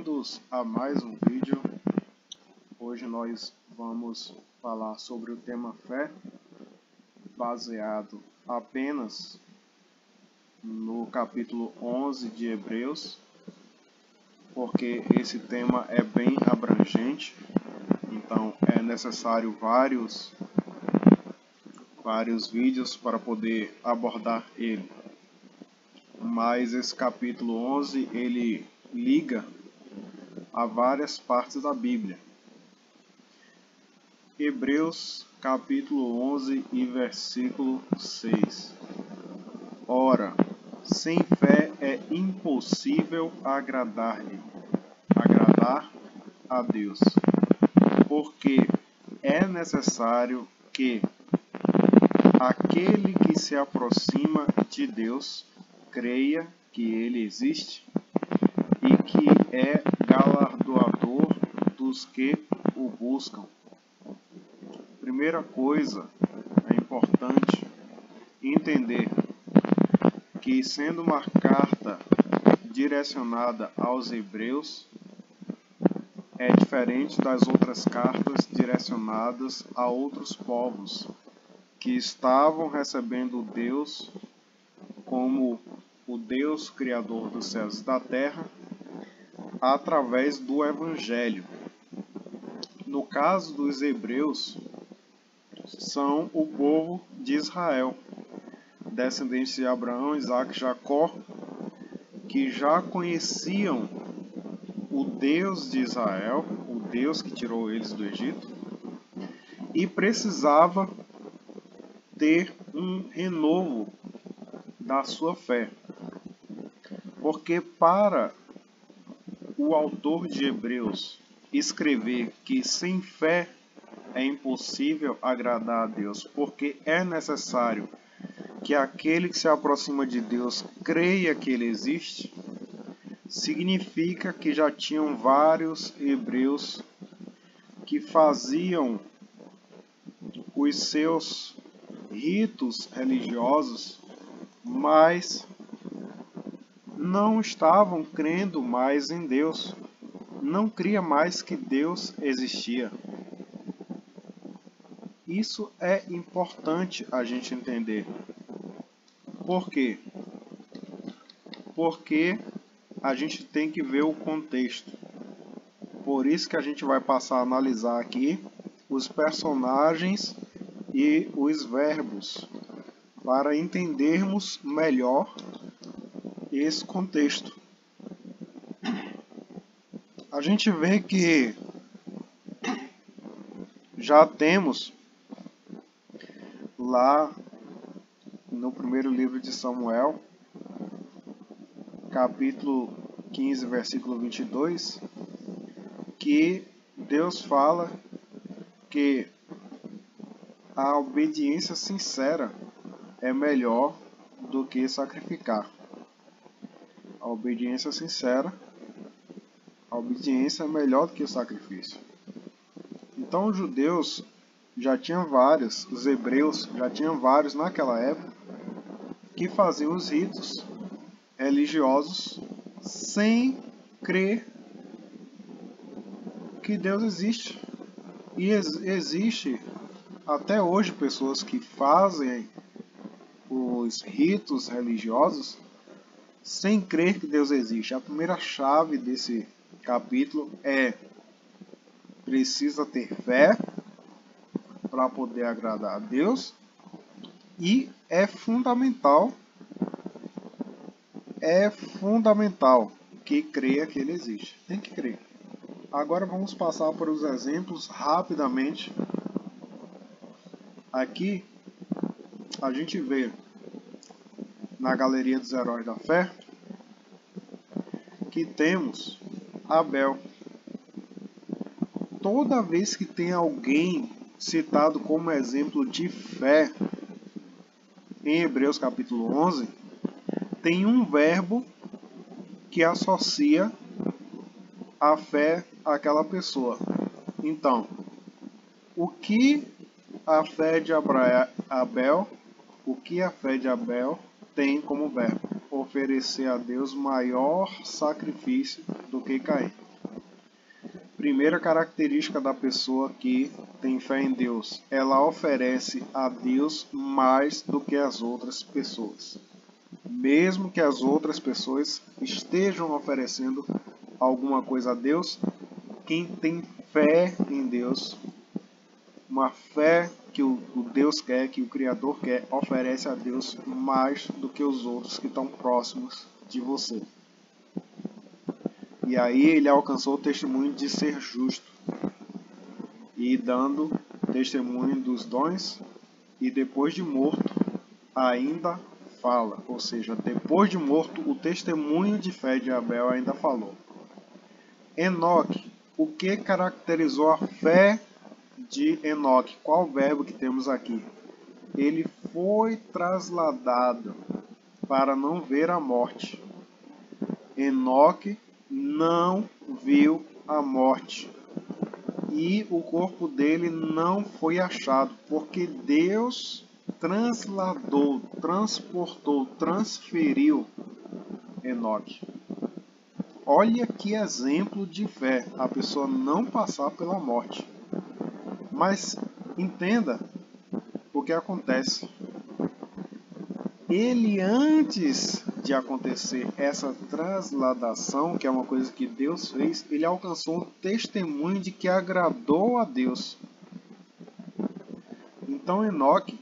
Bem-vindos a mais um vídeo. Hoje nós vamos falar sobre o tema fé, baseado apenas no capítulo 11 de Hebreus, porque esse tema é bem abrangente, então é necessário vários vídeos para poder abordar ele. Mas esse capítulo 11, ele liga a várias partes da Bíblia. Hebreus capítulo 11 e versículo 6. Ora, sem fé é impossível agradar a Deus, porque é necessário que aquele que se aproxima de Deus creia que ele existe e que é galardoador dos que o buscam. Primeira coisa, é importante entender que, sendo uma carta direcionada aos hebreus, é diferente das outras cartas direcionadas a outros povos que estavam recebendo Deus como o Deus Criador dos céus e da terra através do Evangelho. No caso dos hebreus, são o povo de Israel, descendentes de Abraão, Isaque e Jacó, que já conheciam o Deus de Israel, o Deus que tirou eles do Egito, e precisava ter um renovo da sua fé. Porque para o autor de Hebreus escrever que sem fé é impossível agradar a Deus, porque é necessário que aquele que se aproxima de Deus creia que ele existe, significa que já tinham vários hebreus que faziam os seus ritos religiosos, mas não estavam crendo mais em Deus, não cria mais que Deus existia. Isso é importante a gente entender. Por quê? Porque a gente tem que ver o contexto. Por isso que a gente vai passar a analisar aqui os personagens e os verbos, para entendermos melhor esse contexto. A gente vê que já temos lá no primeiro livro de Samuel, capítulo 15, versículo 22, que Deus fala que a obediência sincera é melhor do que sacrificar. A obediência sincera, a obediência é melhor do que o sacrifício. Então os judeus já tinham vários, os hebreus já tinham vários naquela época, que faziam os ritos religiosos sem crer que Deus existe. E existe até hoje pessoas que fazem os ritos religiosos sem crer que Deus existe. A primeira chave desse capítulo é: precisa ter fé para poder agradar a Deus, e é fundamental que creia que ele existe. Tem que crer. Agora vamos passar por os exemplos rapidamente. Aqui a gente vê na galeria dos heróis da fé que temos Abel. Toda vez que tem alguém citado como exemplo de fé em Hebreus capítulo 11, tem um verbo que associa a fé àquela pessoa. Então, o que a fé de Abel tem como verbo? Oferecer a Deus maior sacrifício do que Caim. Primeira característica da pessoa que tem fé em Deus, ela oferece a Deus mais do que as outras pessoas. Mesmo que as outras pessoas estejam oferecendo alguma coisa a Deus, quem tem fé em Deus, uma fé que o Deus quer, que o Criador quer, oferece a Deus mais do que os outros que estão próximos de você. E aí ele alcançou o testemunho de ser justo, e dando testemunho dos dons, e depois de morto ainda fala. Ou seja, depois de morto, o testemunho de fé de Abel ainda falou. Enoque, o que caracterizou a fé de Enoque? Qual verbo que temos aqui? Ele foi trasladado para não ver a morte. Enoque não viu a morte. E o corpo dele não foi achado, porque Deus transladou, transportou, transferiu Enoque. Olha que exemplo de fé, a pessoa não passar pela morte. Mas entenda o que acontece. Ele, antes de acontecer essa trasladação, que é uma coisa que Deus fez, ele alcançou um testemunho de que agradou a Deus. Então Enoque,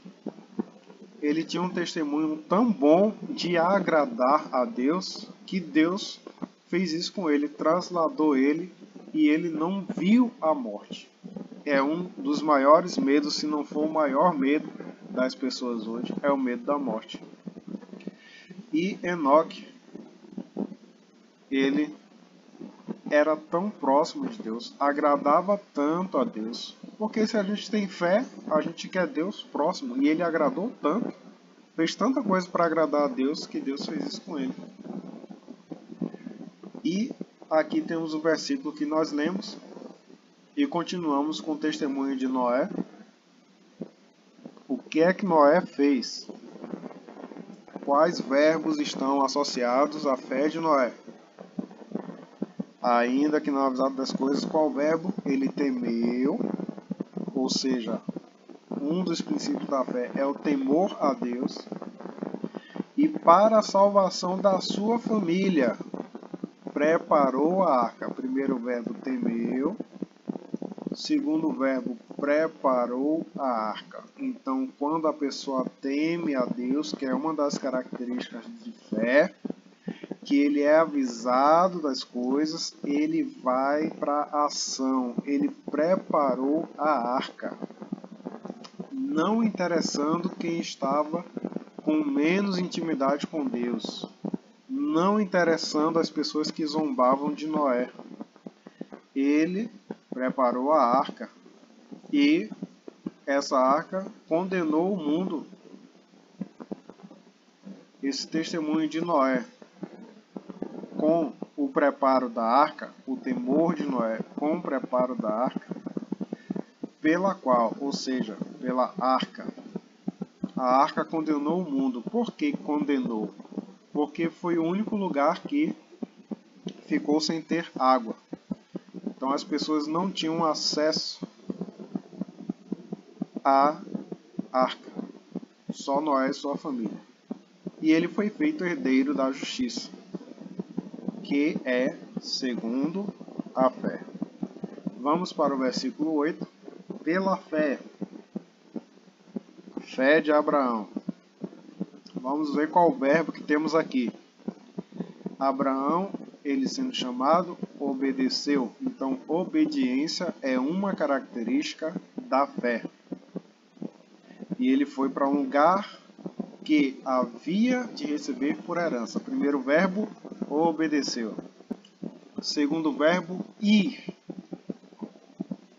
ele tinha um testemunho tão bom de agradar a Deus, que Deus fez isso com ele, trasladou ele, e ele não viu a morte. É um dos maiores medos, se não for o maior medo das pessoas hoje, é o medo da morte. E Enoque, ele era tão próximo de Deus, agradava tanto a Deus, porque se a gente tem fé, a gente quer Deus próximo, e ele agradou tanto, fez tanta coisa para agradar a Deus, que Deus fez isso com ele. E aqui temos o versículo que nós lemos, e continuamos com o testemunho de Noé. O que é que Noé fez? Quais verbos estão associados à fé de Noé? Ainda que não avisado das coisas, qual verbo? Ele temeu, ou seja, um dos princípios da fé é o temor a Deus, e para a salvação da sua família, preparou a arca. Primeiro verbo, temeu. Segundo verbo, preparou a arca. Então, quando a pessoa teme a Deus, que é uma das características de fé, que ele é avisado das coisas, ele vai para a ação. Ele preparou a arca, não interessando quem estava com menos intimidade com Deus, não interessando as pessoas que zombavam de Noé. Ele preparou a arca, e essa arca condenou o mundo. Esse testemunho de Noé, com o preparo da arca, o temor de Noé com o preparo da arca, pela qual, ou seja, pela arca, a arca condenou o mundo. Por que condenou? Porque foi o único lugar que ficou sem ter água. Então as pessoas não tinham acesso à arca, só Noé e sua família. E ele foi feito herdeiro da justiça, que é segundo a fé. Vamos para o versículo 8. Pela fé, fé de Abraão. Vamos ver qual verbo que temos aqui. Abraão, ele sendo chamado, obedeceu. Então, obediência é uma característica da fé. E ele foi para um lugar que havia de receber por herança. Primeiro verbo, obedeceu. Segundo verbo, ir.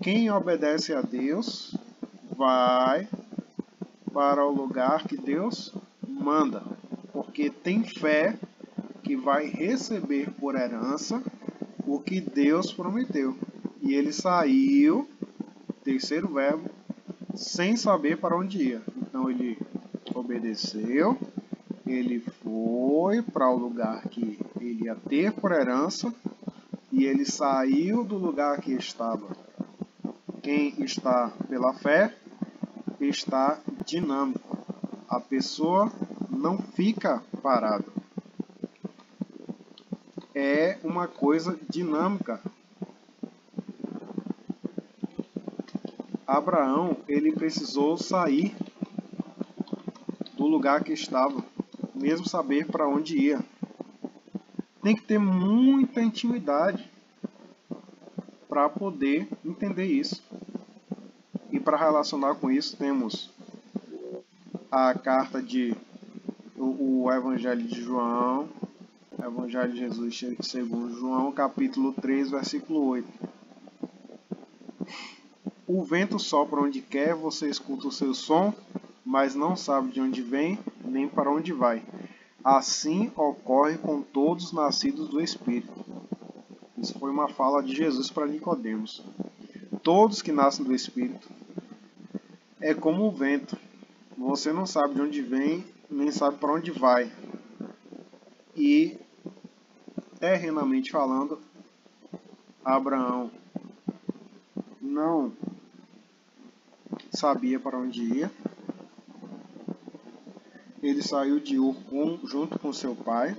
Quem obedece a Deus vai para o lugar que Deus manda, porque tem fé que vai receber por herança o que Deus prometeu. E ele saiu, terceiro verbo, sem saber para onde ia. Então ele obedeceu, ele foi para o lugar que ele ia ter por herança, e ele saiu do lugar que estava. Quem está pela fé está dinâmico. A pessoa não fica parada. É uma coisa dinâmica. Abraão, ele precisou sair do lugar que estava, mesmo saber para onde ia. Tem que ter muita intimidade para poder entender isso. E para relacionar com isso, temos a carta o Evangelho de João, Evangelho de Jesus segundo João, capítulo 3, versículo 8. O vento sopra onde quer, você escuta o seu som, mas não sabe de onde vem, nem para onde vai. Assim ocorre com todos nascidos do Espírito. Isso foi uma fala de Jesus para Nicodemos. Todos que nascem do Espírito é como o vento. Você não sabe de onde vem, nem sabe para onde vai. E, terrenamente falando, Abraão não sabia para onde ia. Ele saiu de Ur junto com seu pai,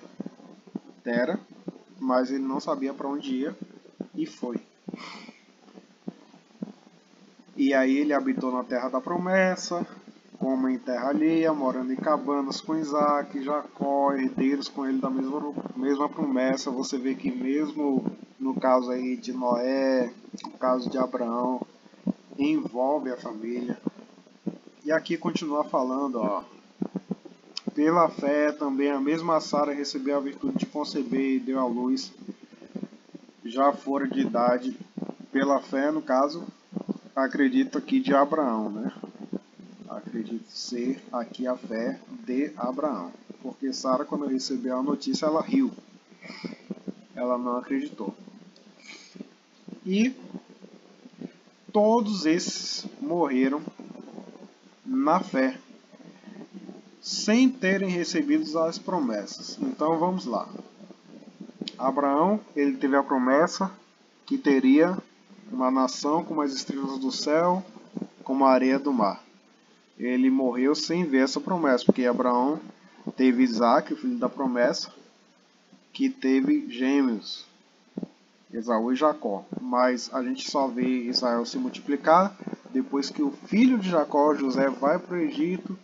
Tera, mas ele não sabia para onde ia e foi. E aí ele habitou na terra da promessa, como em terra alheia, morando em cabanas com Isaac, Jacó, herdeiros com ele da mesma promessa. Você vê que mesmo no caso aí de Noé, no caso de Abraão, envolve a família. E aqui continua falando, ó. Pela fé também a mesma Sara recebeu a virtude de conceber e deu à luz, já fora de idade. Pela fé, no caso, acredito aqui de Abraão, né? Acredito ser aqui a fé de Abraão. Porque Sara, quando recebeu a notícia, ela riu. Ela não acreditou. E todos esses morreram na fé, sem terem recebido as promessas. Então vamos lá. Abraão, ele teve a promessa que teria uma nação como as estrelas do céu, como a areia do mar. Ele morreu sem ver essa promessa, porque Abraão teve Isaac, o filho da promessa, que teve gêmeos, Esaú e Jacó. Mas a gente só vê Israel se multiplicar depois que o filho de Jacó, José, vai para o Egito.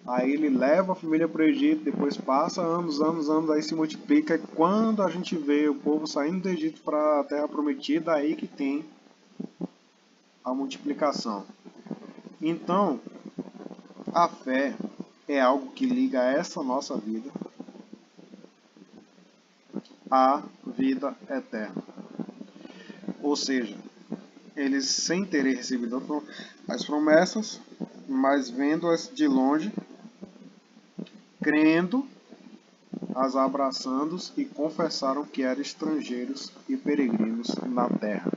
Aí ele leva a família para o Egito, depois passa anos, aí se multiplica. E quando a gente vê o povo saindo do Egito para a terra prometida, aí que tem a multiplicação. Então, a fé é algo que liga essa nossa vida à vida eterna. Ou seja, eles sem terem recebido as promessas, mas vendo-as de longe, crendo, as abraçando e confessaram que eram estrangeiros e peregrinos na terra.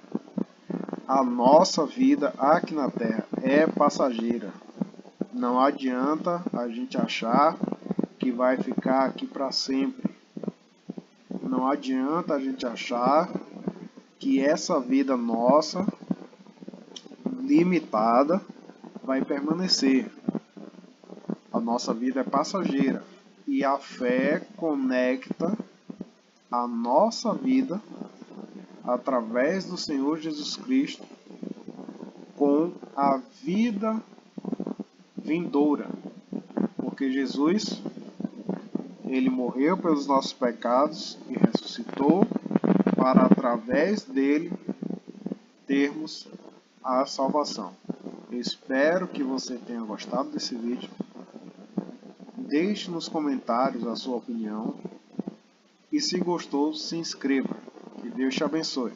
A nossa vida aqui na terra é passageira. Não adianta a gente achar que vai ficar aqui para sempre. Não adianta a gente achar que essa vida nossa, limitada, vai permanecer. A nossa vida é passageira. E a fé conecta a nossa vida através do Senhor Jesus Cristo com a vida vindoura. Porque Jesus, ele morreu pelos nossos pecados e ressuscitou para através dele termos a salvação. Eu espero que você tenha gostado desse vídeo. Deixe nos comentários a sua opinião. E se gostou, se inscreva. Que Deus te abençoe.